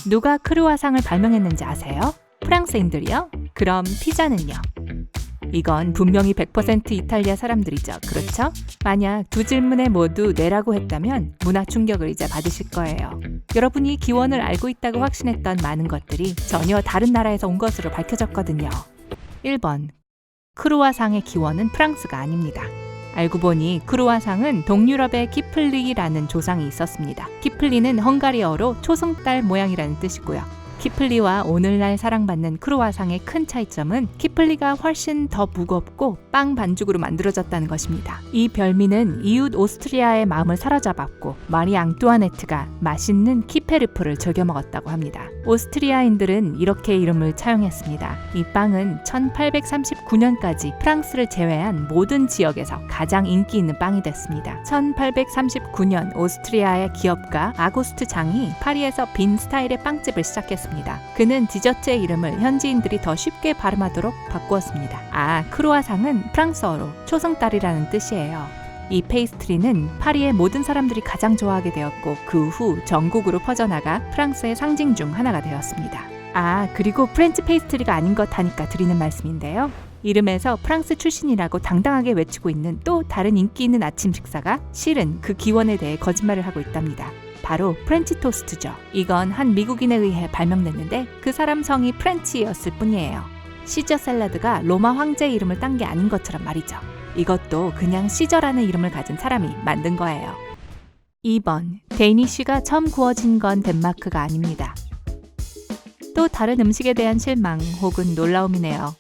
누가 크루아상을 발명했는지 아세요? 프랑스인들이요? 그럼 피자는요? 이건 분명히 100% 이탈리아 사람들이죠. 그렇죠? 만약 두 질문에 모두 네라고 했다면 문화 충격을 이제 받으실 거예요. 여러분이 기원을 알고 있다고 확신했던 많은 것들이 전혀 다른 나라에서 온 것으로 밝혀졌거든요. 1번. 크루아상의 기원은 프랑스가 아닙니다. 알고 보니 크루아상은 동유럽의 키플리라는 조상이 있었습니다. 키플리는 헝가리어로 초승달 모양이라는 뜻이고요. 키플리와 오늘날 사랑받는 크루아상의 큰 차이점은 키플리가 훨씬 더 무겁고 빵 반죽으로 만들어졌다는 것입니다. 이 별미는 이웃 오스트리아의 마음을 사로잡았고 마리 앙뚜아네트가 맛있는 키페르프를 즐겨 먹었다고 합니다. 오스트리아인들은 이렇게 이름을 차용했습니다. 이 빵은 1839년까지 프랑스를 제외한 모든 지역에서 가장 인기 있는 빵이 됐습니다. 1839년 오스트리아의 기업가 아구스트 장이 파리에서 빈 스타일의 빵집을 시작했습니다. 그는 디저트의 이름을 현지인들이 더 쉽게 발음하도록 바꾸었습니다. 크루아상은 프랑스어로 초승달이라는 뜻이에요. 이 페이스트리는 파리의 모든 사람들이 가장 좋아하게 되었고 그 후 전국으로 퍼져나가 프랑스의 상징 중 하나가 되었습니다. 그리고 프렌치 페이스트리가 아닌 것 하니까 드리는 말씀인데요. 이름에서 프랑스 출신이라고 당당하게 외치고 있는 또 다른 인기 있는 아침 식사가 실은 그 기원에 대해 거짓말을 하고 있답니다. 바로 프렌치 토스트죠. 이건 한 미국인에 의해 발명됐는데 그 사람 성이 프렌치였을 뿐이에요. 시저 샐러드가 로마 황제의 이름을 딴 게 아닌 것처럼 말이죠. 이것도 그냥 시저라는 이름을 가진 사람이 만든 거예요. 2번. 데니쉬가 처음 구워진 건 덴마크가 아닙니다. 또 다른 음식에 대한 실망 혹은 놀라움이네요.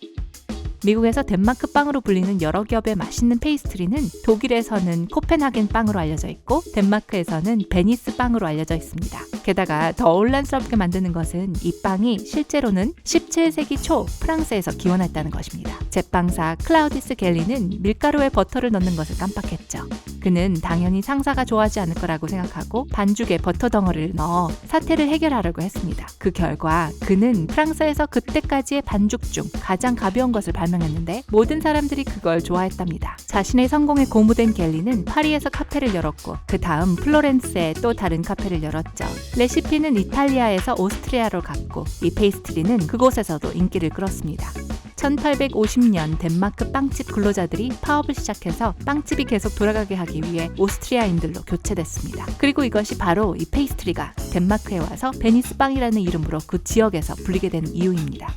미국에서 덴마크 빵으로 불리는 여러 겹의 맛있는 페이스트리는 독일에서는 코펜하겐 빵으로 알려져 있고 덴마크에서는 베니스 빵으로 알려져 있습니다. 게다가 더 혼란스럽게 만드는 것은 이 빵이 실제로는 17세기 초 프랑스에서 기원했다는 것입니다. 제빵사 클라우디스 겔리는 밀가루에 버터를 넣는 것을 깜빡했죠. 그는 당연히 상사가 좋아하지 않을 거라고 생각하고 반죽에 버터 덩어리를 넣어 사태를 해결하려고 했습니다. 그 결과 그는 프랑스에서 그때까지의 반죽 중 가장 가벼운 것을 발명했는데 모든 사람들이 그걸 좋아했답니다. 자신의 성공에 고무된 겔리는 파리에서 카페를 열었고 그 다음 플로렌스에 또 다른 카페를 열었죠. 레시피는 이탈리아에서 오스트리아로 갔고 이 페이스트리는 그곳에서도 인기를 끌었습니다. 1850년 덴마크 빵집 근로자들이 파업을 시작해서 빵집이 계속 돌아가게 하기 위해 오스트리아인들로 교체됐습니다. 그리고 이것이 바로 이 페이스트리가 덴마크에 와서 베니스 빵이라는 이름으로 그 지역에서 불리게 된 이유입니다.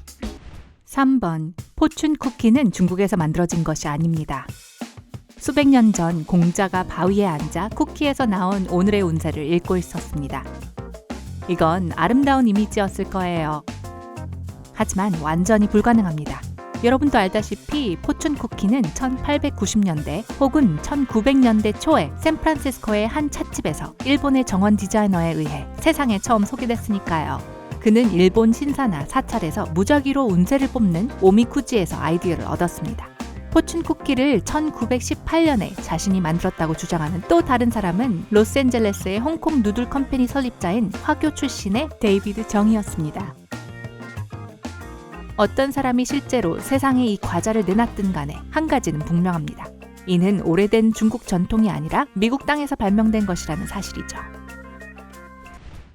3번. 포춘 쿠키는 중국에서 만들어진 것이 아닙니다. 수백 년 전 공자가 바위에 앉아 쿠키에서 나온 오늘의 운세를 읽고 있었습니다. 이건 아름다운 이미지였을 거예요. 하지만 완전히 불가능합니다. 여러분도 알다시피 포춘 쿠키는 1890년대 혹은 1900년대 초에 샌프란시스코의 한 찻집에서 일본의 정원 디자이너에 의해 세상에 처음 소개됐으니까요. 그는 일본 신사나 사찰에서 무작위로 운세를 뽑는 오미쿠지에서 아이디어를 얻었습니다. 포춘 쿠키를 1918년에 자신이 만들었다고 주장하는 또 다른 사람은 로스앤젤레스의 홍콩 누들 컴퍼니 설립자인 화교 출신의 데이비드 정이었습니다. 어떤 사람이 실제로 세상에 이 과자를 내놨든 간에 한 가지는 분명합니다. 이는 오래된 중국 전통이 아니라 미국 땅에서 발명된 것이라는 사실이죠.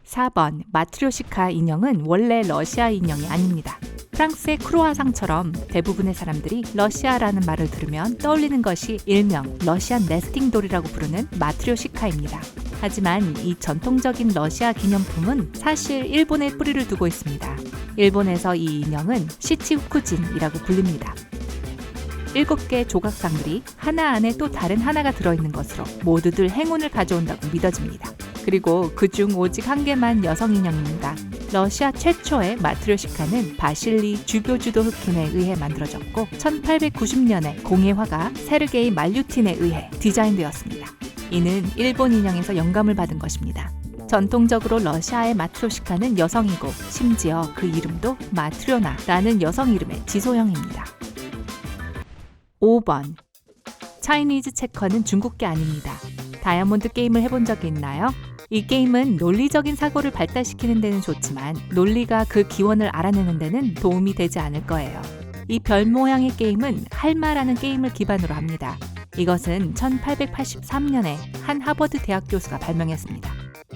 4번. 마트료시카 인형은 원래 러시아 인형이 아닙니다. 프랑스의 크루아상처럼 대부분의 사람들이 러시아라는 말을 들으면 떠올리는 것이 일명 러시안 네스팅돌이라고 부르는 마트료시카입니다. 하지만 이 전통적인 러시아 기념품은 사실 일본에 뿌리를 두고 있습니다. 일본에서 이 인형은 시치후쿠진이라고 불립니다. 7개의 조각상들이 하나 안에 또 다른 하나가 들어있는 것으로 모두들 행운을 가져온다고 믿어집니다. 그리고 그중 오직 한 개만 여성 인형입니다. 러시아 최초의 마트료시카는 바실리 주교주도 흑힌에 의해 만들어졌고 1890년에 공예화가 세르게이 말류틴에 의해 디자인되었습니다. 이는 일본 인형에서 영감을 받은 것입니다. 전통적으로 러시아의 마트료시카는 여성이고 심지어 그 이름도 마트료나라는 여성 이름의 지소형입니다. 5번. 차이니즈 체커는 중국계 아닙니다. 다이아몬드 게임을 해본 적이 있나요? 이 게임은 논리적인 사고를 발달시키는 데는 좋지만 논리가 그 기원을 알아내는 데는 도움이 되지 않을 거예요. 이 별 모양의 게임은 할마라는 게임을 기반으로 합니다. 이것은 1883년에 한 하버드 대학 교수가 발명했습니다.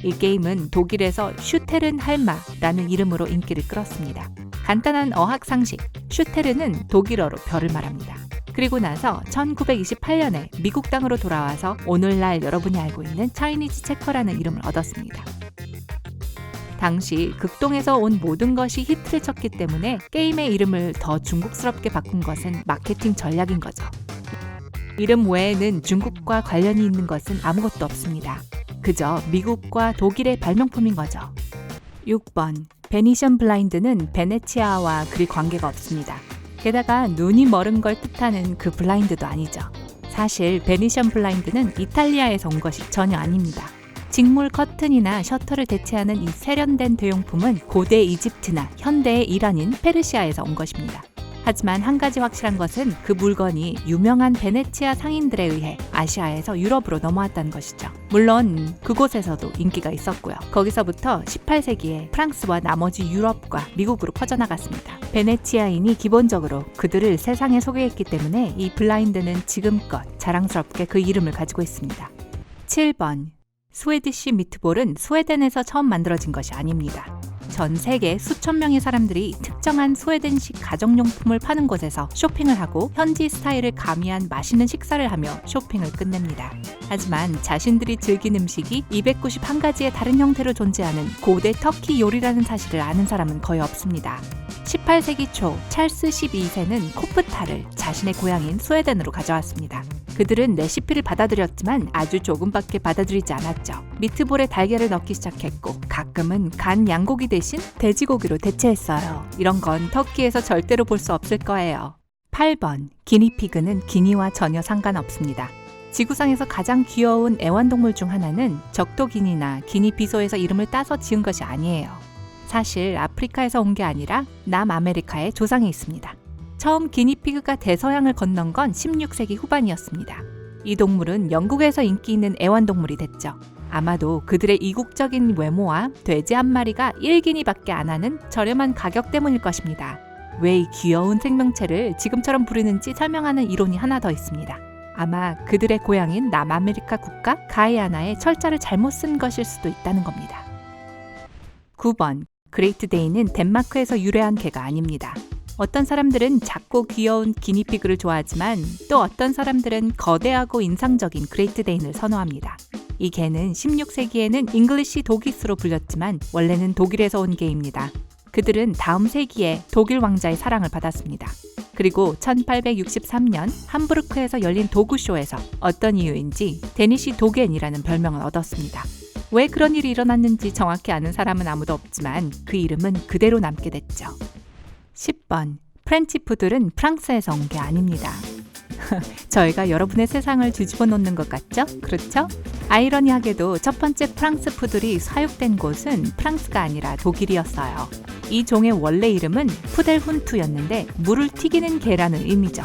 이 게임은 독일에서 슈테른할마라는 이름으로 인기를 끌었습니다. 간단한 어학 상식, 슈테르는 독일어로 별을 말합니다. 그리고 나서 1928년에 미국 땅으로 돌아와서 오늘날 여러분이 알고 있는 차이니즈 체커라는 이름을 얻었습니다. 당시 극동에서 온 모든 것이 히트를 쳤기 때문에 게임의 이름을 더 중국스럽게 바꾼 것은 마케팅 전략인 거죠. 이름 외에는 중국과 관련이 있는 것은 아무것도 없습니다. 그저 미국과 독일의 발명품인 거죠. 6번. 베니션 블라인드는 베네치아와 그리 관계가 없습니다. 게다가 눈이 멀은 걸 뜻하는 그 블라인드도 아니죠. 사실 베니션 블라인드는 이탈리아에서 온 것이 전혀 아닙니다. 직물 커튼이나 셔터를 대체하는 이 세련된 대용품은 고대 이집트나 현대의 이란인 페르시아에서 온 것입니다. 하지만 한 가지 확실한 것은 그 물건이 유명한 베네치아 상인들에 의해 아시아에서 유럽으로 넘어왔다는 것이죠. 물론 그곳에서도 인기가 있었고요. 거기서부터 18세기에 프랑스와 나머지 유럽과 미국으로 퍼져나갔습니다. 베네치아인이 기본적으로 그들을 세상에 소개했기 때문에 이 블라인드는 지금껏 자랑스럽게 그 이름을 가지고 있습니다. 7번. 스웨디쉬 미트볼은 스웨덴에서 처음 만들어진 것이 아닙니다. 전 세계 수천 명의 사람들이 특정한 스웨덴식 가정용품을 파는 곳에서 쇼핑을 하고 현지 스타일을 가미한 맛있는 식사를 하며 쇼핑을 끝냅니다. 하지만 자신들이 즐긴 음식이 291가지의 다른 형태로 존재하는 고대 터키 요리라는 사실을 아는 사람은 거의 없습니다. 18세기 초 찰스 12세는 코프타를 자신의 고향인 스웨덴으로 가져왔습니다. 그들은 레시피를 받아들였지만 아주 조금밖에 받아들이지 않았죠. 미트볼에 달걀을 넣기 시작했고 가끔은 간 양고기 대신 돼지고기로 대체했어요. 이런 건 터키에서 절대로 볼 수 없을 거예요. 8번. 기니피그는 기니와 전혀 상관없습니다. 지구상에서 가장 귀여운 애완동물 중 하나는 적도기니나 기니비소에서 이름을 따서 지은 것이 아니에요. 사실 아프리카에서 온 게 아니라 남아메리카의 조상에 있습니다. 처음 기니피그가 대서양을 건넌 건 16세기 후반이었습니다. 이 동물은 영국에서 인기 있는 애완동물이 됐죠. 아마도 그들의 이국적인 외모와 돼지 한 마리가 1기니밖에 안 하는 저렴한 가격 때문일 것입니다. 왜 이 귀여운 생명체를 지금처럼 부르는지 설명하는 이론이 하나 더 있습니다. 아마 그들의 고향인 남아메리카 국가 가이아나의 철자를 잘못 쓴 것일 수도 있다는 겁니다. 9번. 그레이트 데인은 덴마크에서 유래한 개가 아닙니다. 어떤 사람들은 작고 귀여운 기니피그를 좋아하지만 또 어떤 사람들은 거대하고 인상적인 그레이트 데인을 선호합니다. 이 개는 16세기에는 잉글리시 도기스로 불렸지만 원래는 독일에서 온 개입니다. 그들은 다음 세기에 독일 왕자의 사랑을 받았습니다. 그리고 1863년 함부르크에서 열린 도구쇼에서 어떤 이유인지 데니시 도겐이라는 별명을 얻었습니다. 왜 그런 일이 일어났는지 정확히 아는 사람은 아무도 없지만 그 이름은 그대로 남게 됐죠. 10번. 프렌치 푸들은 프랑스에서 온 게 아닙니다. 저희가 여러분의 세상을 뒤집어 놓는 것 같죠? 그렇죠? 아이러니하게도 첫 번째 프랑스 푸들이 사육된 곳은 프랑스가 아니라 독일이었어요. 이 종의 원래 이름은 푸델훈투였는데 물을 튀기는 개라는 의미죠.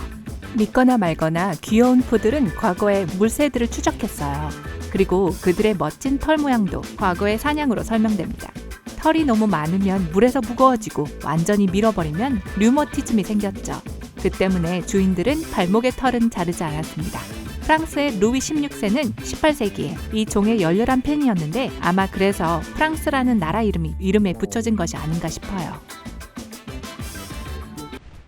믿거나 말거나 귀여운 푸들은 과거에 물새들을 추적했어요. 그리고 그들의 멋진 털 모양도 과거의 사냥으로 설명됩니다. 털이 너무 많으면 물에서 무거워지고 완전히 밀어버리면 류머티즘이 생겼죠. 그 때문에 주인들은 발목의 털은 자르지 않았습니다. 프랑스의 루이 16세는 18세기에 이 종의 열렬한 팬이었는데 아마 그래서 프랑스라는 나라 이름에 붙여진 것이 아닌가 싶어요.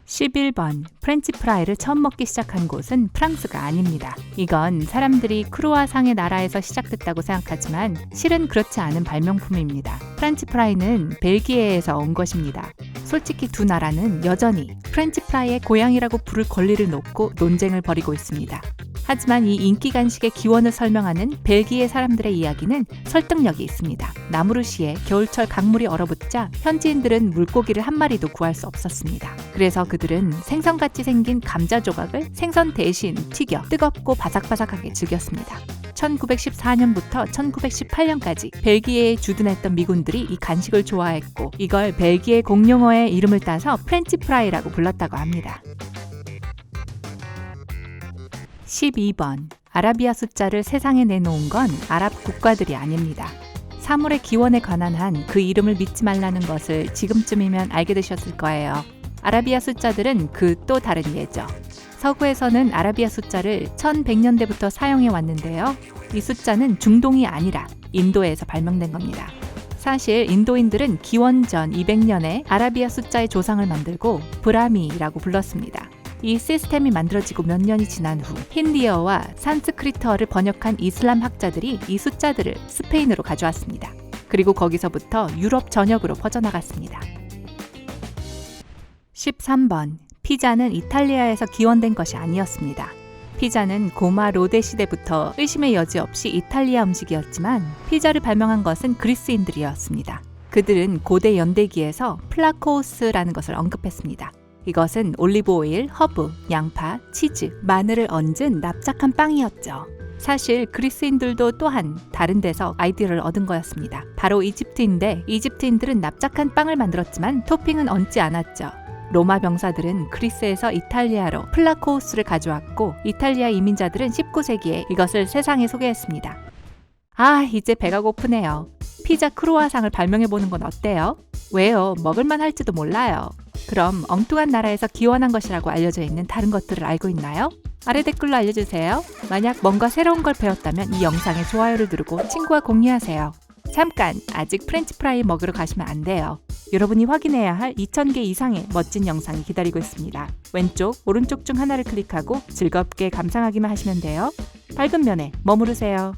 11번. 프렌치 프라이를 처음 먹기 시작한 곳은 프랑스가 아닙니다. 이건 사람들이 크루아상의 나라에서 시작됐다고 생각하지만 실은 그렇지 않은 발명품입니다. 프렌치 프라이는 벨기에에서 온 것입니다. 솔직히 두 나라는 여전히 프렌치 프라이의 고향이라고 부를 권리를 놓고 논쟁을 벌이고 있습니다. 하지만 이 인기 간식의 기원을 설명하는 벨기에 사람들의 이야기는 설득력이 있습니다. 나무르시에 겨울철 강물이 얼어붙자 현지인들은 물고기를 한 마리도 구할 수 없었습니다. 그래서 그들은 생선같이 생긴 감자 조각을 생선 대신 튀겨 뜨겁고 바삭바삭하게 즐겼습니다. 1914년부터 1918년까지 벨기에에 주둔했던 미군들이 이 간식을 좋아했고 이걸 벨기에 공용어의 이름을 따서 프렌치 프라이라고 불렀다고 합니다. 12번. 아라비아 숫자를 세상에 내놓은 건 아랍 국가들이 아닙니다. 사물의 기원에 관한 한 그 이름을 믿지 말라는 것을 지금쯤이면 알게 되셨을 거예요. 아라비아 숫자들은 그 또 다른 예죠. 서구에서는 아라비아 숫자를 1100년대부터 사용해 왔는데요. 이 숫자는 중동이 아니라 인도에서 발명된 겁니다. 사실 인도인들은 기원전 200년에 아라비아 숫자의 조상을 만들고 브라미라고 불렀습니다. 이 시스템이 만들어지고 몇 년이 지난 후 힌디어와 산스크리트어를 번역한 이슬람 학자들이 이 숫자들을 스페인으로 가져왔습니다. 그리고 거기서부터 유럽 전역으로 퍼져나갔습니다. 13번. 피자는 이탈리아에서 기원된 것이 아니었습니다. 피자는 고마 로데 시대부터 의심의 여지 없이 이탈리아 음식이었지만 피자를 발명한 것은 그리스인들이었습니다. 그들은 고대 연대기에서 플라코우스라는 것을 언급했습니다. 이것은 올리브 오일, 허브, 양파, 치즈, 마늘을 얹은 납작한 빵이었죠. 사실 그리스인들도 또한 다른 데서 아이디어를 얻은 거였습니다. 바로 이집트인데 이집트인들은 납작한 빵을 만들었지만 토핑은 얹지 않았죠. 로마 병사들은 그리스에서 이탈리아로 플라코우스를 가져왔고 이탈리아 이민자들은 19세기에 이것을 세상에 소개했습니다. 아, 이제 배가 고프네요. 피자 크루아상을 발명해보는 건 어때요? 왜요? 먹을만 할지도 몰라요. 그럼 엉뚱한 나라에서 기원한 것이라고 알려져 있는 다른 것들을 알고 있나요? 아래 댓글로 알려주세요. 만약 뭔가 새로운 걸 배웠다면 이 영상에 좋아요를 누르고 친구와 공유하세요. 잠깐! 아직 프렌치 프라이 먹으러 가시면 안 돼요. 여러분이 확인해야 할 2000개 이상의 멋진 영상이 기다리고 있습니다. 왼쪽, 오른쪽 중 하나를 클릭하고 즐겁게 감상하기만 하시면 돼요. 밝은 면에 머무르세요.